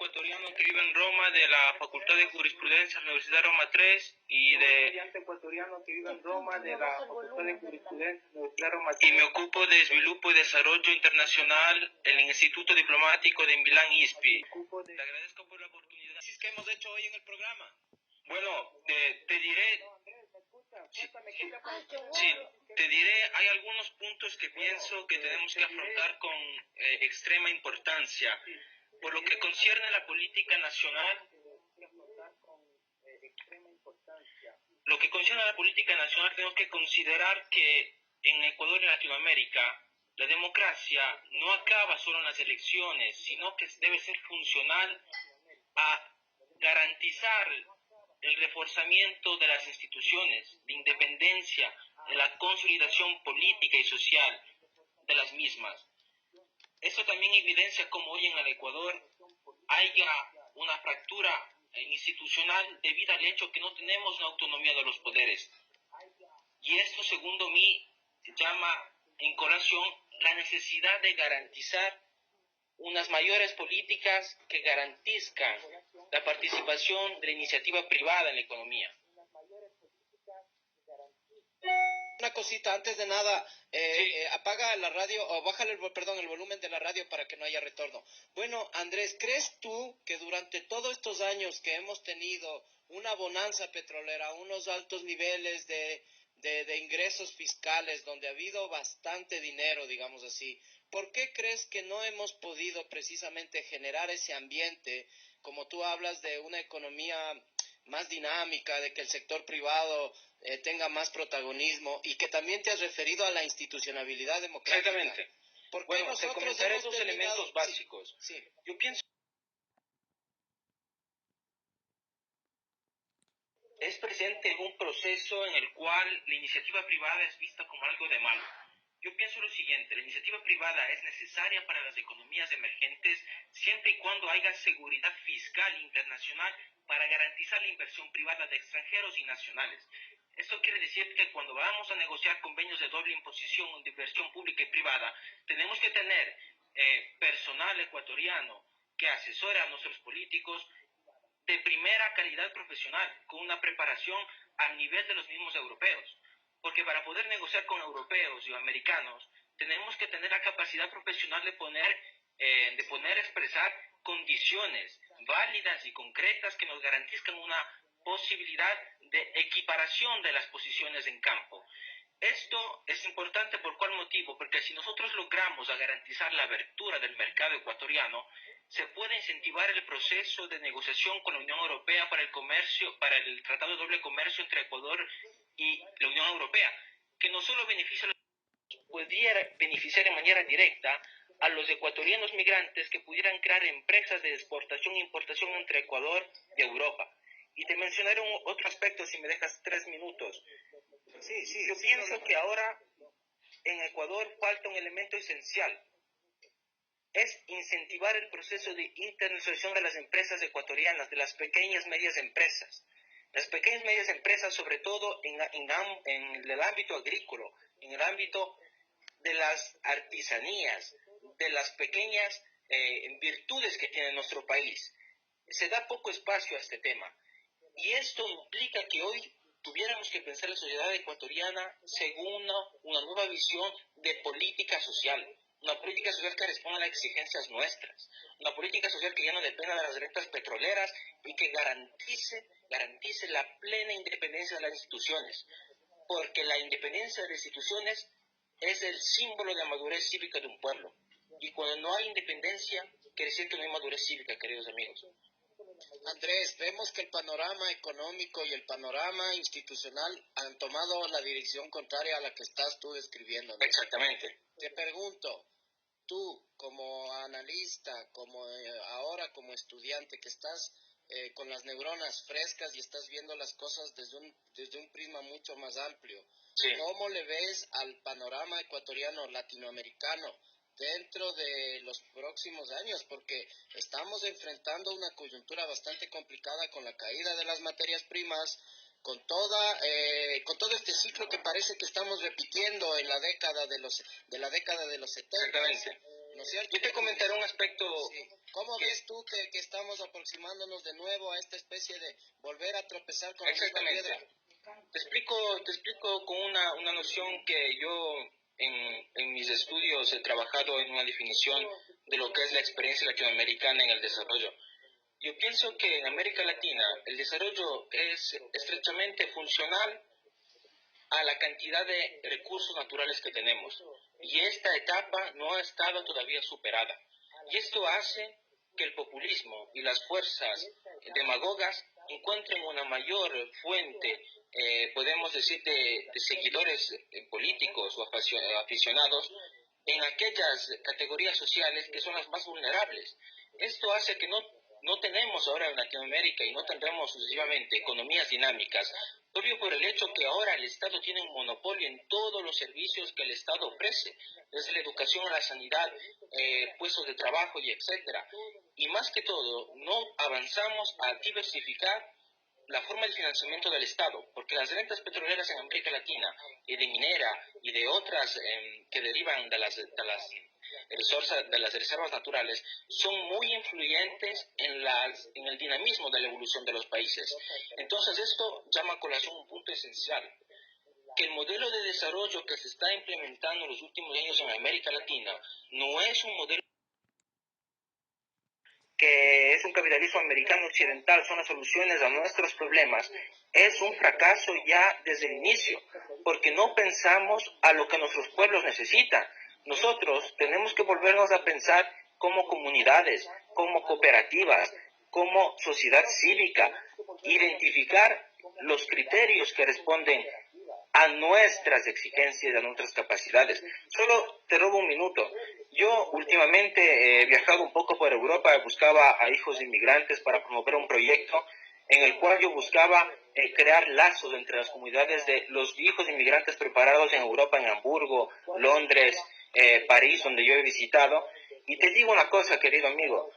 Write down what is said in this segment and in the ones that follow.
ecuatoriano que vive en Roma de la Facultad de Jurisprudencia de la Universidad Roma 3 y de estudiante ecuatoriano que vive en Roma de la Facultad de Jurisprudencia de la Universidad Roma 3 y me ocupo de Sviluppo y Desarrollo Internacional en el Instituto Diplomático de Milán ISPI. Te agradezco por la oportunidad que hemos hecho hoy en el programa. Bueno, te diré. Sí, te diré, hay algunos puntos que pienso que tenemos que afrontar con extrema importancia. Por lo que concierne a la política nacional, tenemos que considerar que en Ecuador y Latinoamérica la democracia no acaba solo en las elecciones, sino que debe ser funcional a garantizar el reforzamiento de las instituciones, de independencia, de la consolidación política y social de las mismas. Esto también evidencia cómo hoy en el Ecuador haya una fractura institucional debido al hecho que no tenemos una autonomía de los poderes. Y esto, segundo mí, llama en colación la necesidad de garantizar unas mayores políticas que garantizcan la participación de la iniciativa privada en la economía. Una cosita, antes de nada, apaga la radio, o bájale el volumen de la radio para que no haya retorno. Bueno, Andrés, ¿crees tú que durante todos estos años que hemos tenido una bonanza petrolera, unos altos niveles de ingresos fiscales, donde ha habido bastante dinero, digamos así, ¿por qué crees que no hemos podido precisamente generar ese ambiente, como tú hablas de una economía más dinámica, de que el sector privado tenga más protagonismo, y que también te has referido a la institucionalidad democrática? Exactamente. ¿Por qué bueno, nosotros te comentaré hemos dos elementos básicos. Sí. Yo pienso es presente un proceso en el cual la iniciativa privada es vista como algo de malo. Yo pienso lo siguiente, la iniciativa privada es necesaria para las economías emergentes siempre y cuando haya seguridad fiscal internacional para garantizar la inversión privada de extranjeros y nacionales. Esto quiere decir que cuando vamos a negociar convenios de doble imposición de inversión pública y privada, tenemos que tener personal ecuatoriano que asesore a nuestros políticos de primera calidad profesional, con una preparación al nivel de los mismos europeos. Porque para poder negociar con europeos y americanos, tenemos que tener la capacidad profesional de poder expresar condiciones válidas y concretas que nos garantizcan una posibilidad de equiparación de las posiciones en campo. Esto es importante, ¿por cuál motivo? Porque si nosotros logramos garantizar la abertura del mercado ecuatoriano, se puede incentivar el proceso de negociación con la Unión Europea para el comercio, para el Tratado de Doble Comercio entre Ecuador y la Unión Europea, que no solo pudiera beneficiar de manera directa a los ecuatorianos migrantes que pudieran crear empresas de exportación e importación entre Ecuador y Europa. Y te mencionaré otro aspecto, si me dejas 3 minutos. Yo pienso que ahora en Ecuador falta un elemento esencial. Es incentivar el proceso de internacionalización de las empresas ecuatorianas, de las pequeñas y medias empresas. Las pequeñas y medias empresas, sobre todo en el ámbito agrícola, en el ámbito de las artesanías, de las pequeñas virtudes que tiene nuestro país. Se da poco espacio a este tema. Y esto implica que hoy tuviéramos que pensar la sociedad ecuatoriana según una nueva visión de política social. Una política social que responda a las exigencias nuestras. Una política social que ya no dependa de las rentas petroleras y que garantice la plena independencia de las instituciones. Porque la independencia de las instituciones es el símbolo de la madurez cívica de un pueblo. Y cuando no hay independencia, quiere decir que no hay madurez cívica, queridos amigos. Andrés, vemos que el panorama económico y el panorama institucional han tomado la dirección contraria a la que estás tú describiendo, ¿no? Exactamente. Te pregunto, tú como analista, ahora como estudiante que estás con las neuronas frescas y estás viendo las cosas desde un prisma mucho más amplio, sí. ¿Cómo le ves al panorama ecuatoriano latinoamericano dentro de los próximos años? Porque estamos enfrentando una coyuntura bastante complicada con la caída de las materias primas, con todo este ciclo que parece que estamos repitiendo en la década de los 70. ¿no es cierto? Yo te comentaré un aspecto... Sí. ¿Cómo ves tú que estamos aproximándonos de nuevo a esta especie de volver a tropezar con la misma piedra? Te explico con una noción que yo en mis estudios he trabajado en una definición de lo que es la experiencia latinoamericana en el desarrollo. Yo pienso que en América Latina el desarrollo es estrechamente funcional a la cantidad de recursos naturales que tenemos. Y esta etapa no ha estado todavía superada. Y esto hace que el populismo y las fuerzas demagogas encuentren una mayor fuente, podemos decir, de seguidores políticos o aficionados en aquellas categorías sociales que son las más vulnerables. Esto hace que no tenemos ahora en Latinoamérica y no tendremos sucesivamente economías dinámicas, obvio por el hecho que ahora el Estado tiene un monopolio en todos los servicios que el Estado ofrece, desde la educación a la sanidad, puestos de trabajo y etcétera. Y más que todo, no avanzamos a diversificar la forma de financiamiento del Estado, porque las rentas petroleras en América Latina y de minera y de otras que derivan de las reservas naturales son muy influyentes en el dinamismo de la evolución de los países. Entonces esto llama a colación un punto esencial, que el modelo de desarrollo que se está implementando en los últimos años en América Latina no es un modelo que es un capitalismo americano occidental, son las soluciones a nuestros problemas, es un fracaso ya desde el inicio, porque no pensamos a lo que nuestros pueblos necesitan. Nosotros tenemos que volvernos a pensar como comunidades, como cooperativas, como sociedad cívica, identificar los criterios que responden a nuestras exigencias, a nuestras capacidades. Solo te robo un minuto. Yo últimamente he viajado un poco por Europa, buscaba a hijos inmigrantes para promover un proyecto en el cual yo buscaba crear lazos entre las comunidades de los hijos inmigrantes preparados en Europa, en Hamburgo, Londres, París, donde yo he visitado. Y te digo una cosa, querido amigo,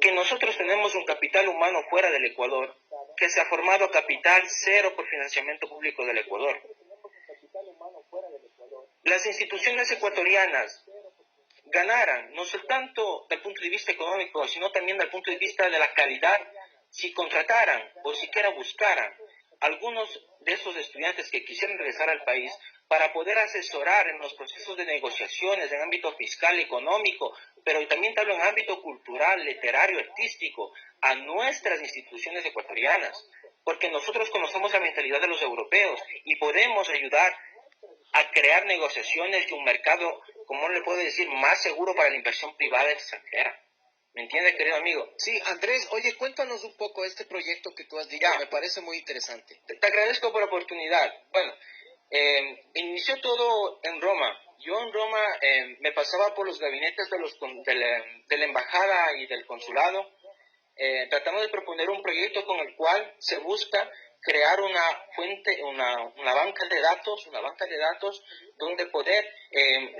que nosotros tenemos un capital humano fuera del Ecuador, que se ha formado capital cero por financiamiento público del Ecuador. Las instituciones ecuatorianas ganaran, no solo tanto del punto de vista económico, sino también del punto de vista de la calidad, si contrataran o siquiera buscaran algunos de esos estudiantes que quisieran regresar al país para poder asesorar en los procesos de negociaciones en ámbito fiscal, económico, pero también hablo en ámbito cultural, literario, artístico, a nuestras instituciones ecuatorianas, porque nosotros conocemos la mentalidad de los europeos y podemos ayudar a crear negociaciones y un mercado, como le puedo decir, más seguro para la inversión privada extranjera. ¿Me entiendes, querido amigo? Sí, Andrés, oye, cuéntanos un poco este proyecto que tú has dicho, me parece muy interesante. Te agradezco por la oportunidad. Bueno, inició todo en Roma. Yo en Roma me pasaba por los gabinetes de la embajada y del consulado, tratando de proponer un proyecto con el cual se busca crear una banca de datos donde poder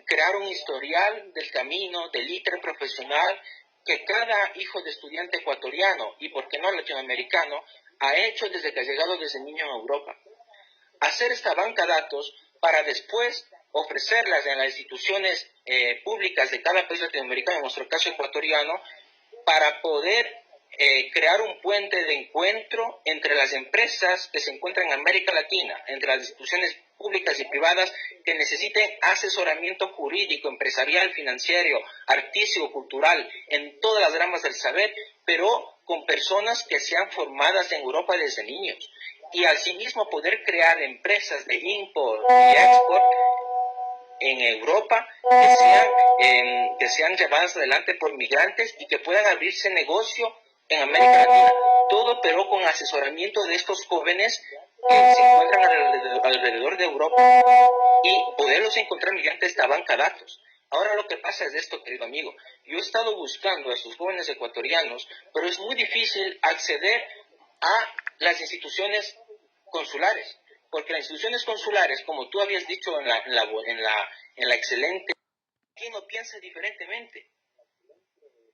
crear un historial del camino, del íter profesional que cada hijo de estudiante ecuatoriano y, por qué no, latinoamericano, ha hecho desde que ha llegado desde niño en Europa. Hacer esta banca de datos para después ofrecerlas en las instituciones públicas de cada país latinoamericano, en nuestro caso ecuatoriano, para poder crear un puente de encuentro entre las empresas que se encuentran en América Latina, entre las instituciones públicas y privadas que necesiten asesoramiento jurídico, empresarial, financiero, artístico, cultural, en todas las ramas del saber, pero con personas que sean formadas en Europa desde niños. Y asimismo poder crear empresas de import y export en Europa que sean llevadas adelante por migrantes y que puedan abrirse negocio en América Latina. Todo pero con asesoramiento de estos jóvenes que se encuentran alrededor de Europa y poderlos encontrar mediante esta banca de datos. Ahora lo que pasa es esto, querido amigo. Yo he estado buscando a estos jóvenes ecuatorianos, pero es muy difícil acceder a las instituciones consulares, porque las instituciones consulares, como tú habías dicho en la excelente, ¿quién no piensa diferentemente?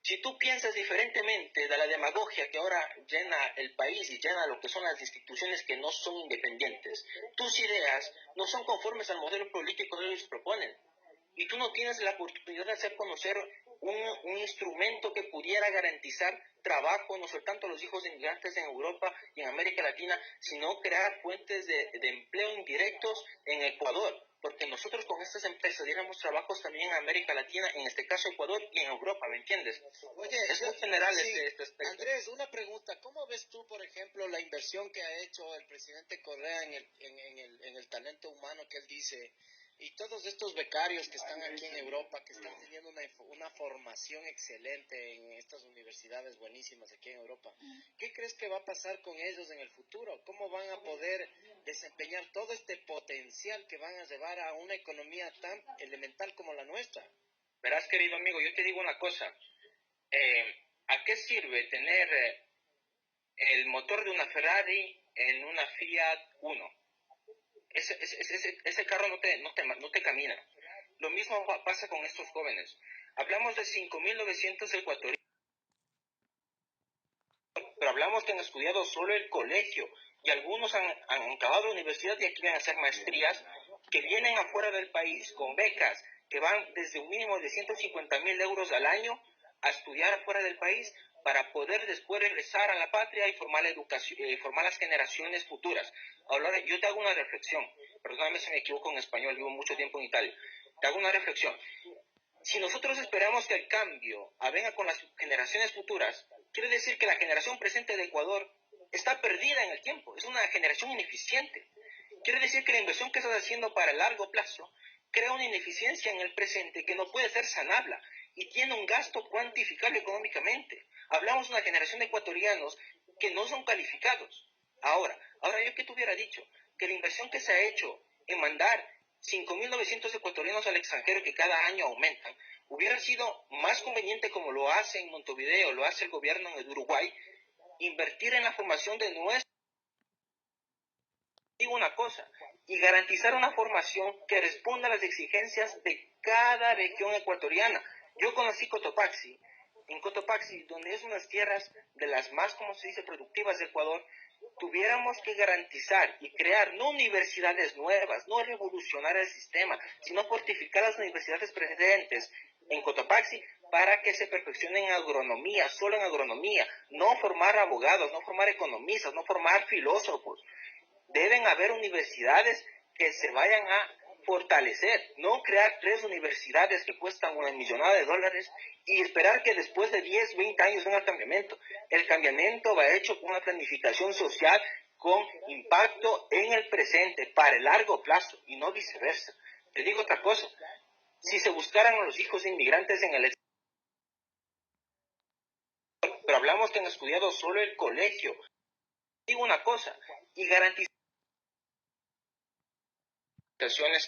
Si tú piensas diferentemente de la demagogia que ahora llena el país y llena lo que son las instituciones que no son independientes, tus ideas no son conformes al modelo político que ellos proponen. y tú no tienes la oportunidad de hacer conocer un instrumento que pudiera garantizar trabajo, no solo tanto a los hijos de inmigrantes en Europa y en América Latina, sino crear fuentes de empleo indirectos en Ecuador, porque nosotros con estas empresas diéramos trabajos también en América Latina, en este caso Ecuador y en Europa, ¿me entiendes? Oye, es muy general sí, este aspecto. Andrés, una pregunta, ¿cómo ves tú, por ejemplo, la inversión que ha hecho el presidente Correa en el talento humano que él dice, y todos estos becarios que están aquí en Europa, que están teniendo una formación excelente en estas universidades buenísimas aquí en Europa? ¿Qué crees que va a pasar con ellos en el futuro? ¿Cómo van a poder desempeñar todo este potencial que van a llevar a una economía tan elemental como la nuestra? Verás, querido amigo, yo te digo una cosa. ¿A qué sirve tener el motor de una Ferrari en una Fiat Uno? Ese carro no te camina. Lo mismo pasa con estos jóvenes. Hablamos de 5.900 ecuatorianos, pero hablamos que han estudiado solo el colegio y algunos han acabado la universidad y aquí van a hacer maestrías, que vienen afuera del país con becas que van desde un mínimo de 150.000 euros al año a estudiar afuera del país para poder después regresar a la patria y formar la educación, formar las generaciones futuras. Ahora, yo te hago una reflexión, perdóname si me equivoco en español, vivo mucho tiempo en Italia, te hago una reflexión. Si nosotros esperamos que el cambio venga con las generaciones futuras, quiere decir que la generación presente de Ecuador está perdida en el tiempo, es una generación ineficiente. Quiere decir que la inversión que estás haciendo para el largo plazo crea una ineficiencia en el presente que no puede ser sanable y tiene un gasto cuantificable económicamente. Hablamos de una generación de ecuatorianos que no son calificados. Ahora yo que te hubiera dicho que la inversión que se ha hecho en mandar 5.900 ecuatorianos al extranjero que cada año aumentan, hubiera sido más conveniente, como lo hace en Montevideo, lo hace el gobierno en el Uruguay, invertir en la formación de nuestros, digo una cosa, y garantizar una formación que responda a las exigencias de cada región ecuatoriana. Yo conocí Cotopaxi, en Cotopaxi, donde es unas tierras de las más, como se dice, productivas de Ecuador, tuviéramos que garantizar y crear no universidades nuevas, no revolucionar el sistema, sino fortificar las universidades presentes en Cotopaxi para que se perfeccionen en agronomía, solo en agronomía, no formar abogados, no formar economistas, no formar filósofos. Deben haber universidades que se vayan a fortalecer, no crear 3 universidades que cuestan una millonada de dólares y esperar que después de 10, 20 años venga el cambiamiento. El cambiamiento va hecho con una planificación social con impacto en el presente para el largo plazo y no viceversa. Te digo otra cosa, si se buscaran a los hijos de inmigrantes en el extranjero, pero hablamos que han estudiado solo el colegio, digo una cosa, y garantizar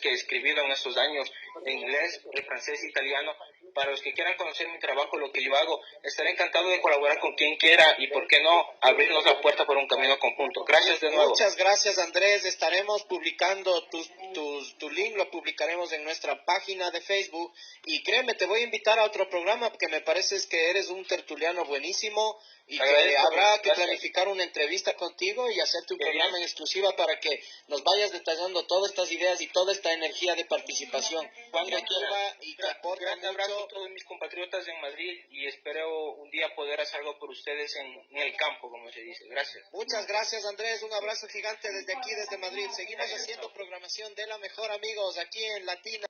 que he escribido en estos años en inglés, francés e italiano. Para los que quieran conocer mi trabajo, lo que yo hago, estaré encantado de colaborar con quien quiera y, por qué no, abrirnos la puerta por un camino conjunto. Gracias de nuevo. Muchas gracias, Andrés. Estaremos publicando tu link, lo publicaremos en nuestra página de Facebook. Y créeme, te voy a invitar a otro programa porque me parece que eres un tertuliano buenísimo y que habrá que planificar una entrevista contigo y hacerte un programa en exclusiva para que nos vayas detallando todas estas ideas y toda esta energía de participación creativa y que aporta Gran abrazo mucho. a todos mis compatriotas en Madrid y espero un día poder hacer algo por ustedes en el campo, como se dice. Gracias. Muchas gracias, Andrés. Un abrazo gigante desde aquí, desde Madrid. Seguimos haciendo programación de la mejor, amigos, aquí en Latina.